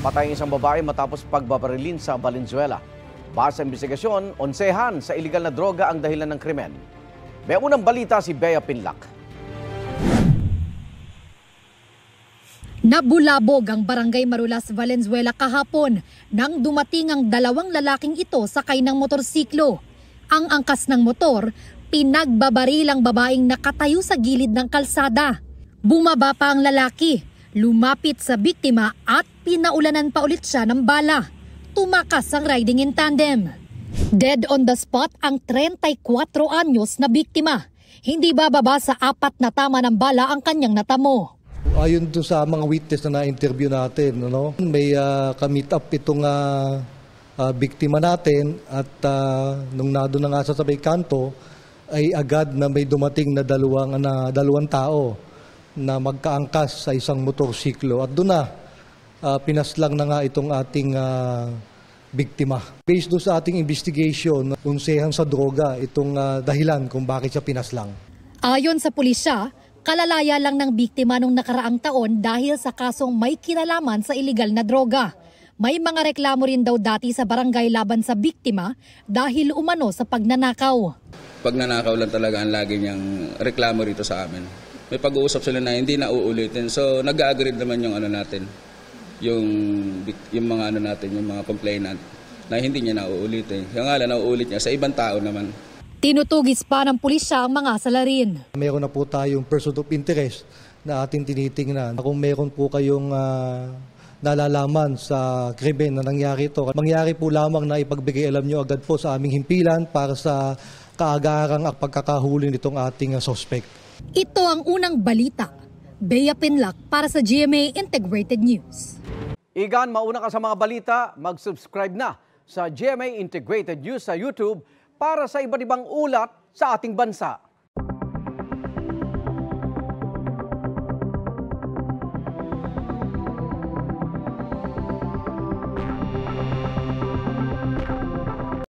Patay ang isang babae matapos pagbabarilin sa Valenzuela. Base sa investigasyon, onsehan sa iligal na droga ang dahilan ng krimen. May unang balita si Bea Pinlac. Nabulabog ang Barangay Marulas, Valenzuela kahapon nang dumating ang dalawang lalaking ito sakay ng motorsiklo. Ang angkas ng motor, pinagbabarilang babaeng nakatayo sa gilid ng kalsada. Bumaba pa ang lalaki, lumapit sa biktima at pinaulanan pa ulit siya ng bala. Tumakas ang riding in tandem. Dead on the spot ang 34 anyos na biktima. Hindi bababa sa 4 na tama ng bala ang kanyang natamo. Ayon doon sa mga witness na na-interview natin, may ka-meet up itong biktima natin at nung nado na nga sa sabay kanto ay agad na may dumating na dalawang tao na magkaangkas sa isang motorsiklo at doon na pinaslang na nga itong ating biktima. Based doon sa ating investigation, unsehan sa droga itong dahilan kung bakit siya pinaslang. Ayon sa pulisya, kalalaya lang ng biktima nung nakaraang taon dahil sa kasong may kinalaman sa iligal na droga. May mga reklamo rin daw dati sa barangay laban sa biktima dahil umano sa pagnanakaw. Pagnanakaw lang talaga ang lagi niyang reklamo rito sa amin. May pag-uusap sila na hindi na uulitin. So nag-agree naman yung natin, yung mga natin, yung mga complainant na hindi niya na uulitin. Yung nga lang nauulit niya sa ibang tao naman. Tinutugis pa ng pulisya ang mga salarin. Meron na po tayong person of interest na ating tinitingnan. Kung meron po kayong nalalaman sa krimen na nangyari ito, mangyari po lamang na ipagbigay alam nyo agad po sa aming himpilan para sa kaagarang at pagkakahuli nitong ating suspect. Ito ang unang balita. Bea Pinlac para sa GMA Integrated News. Igan, mauna ka sa mga balita, mag-subscribe na sa GMA Integrated News sa YouTube para sa iba't ibang ulat sa ating bansa.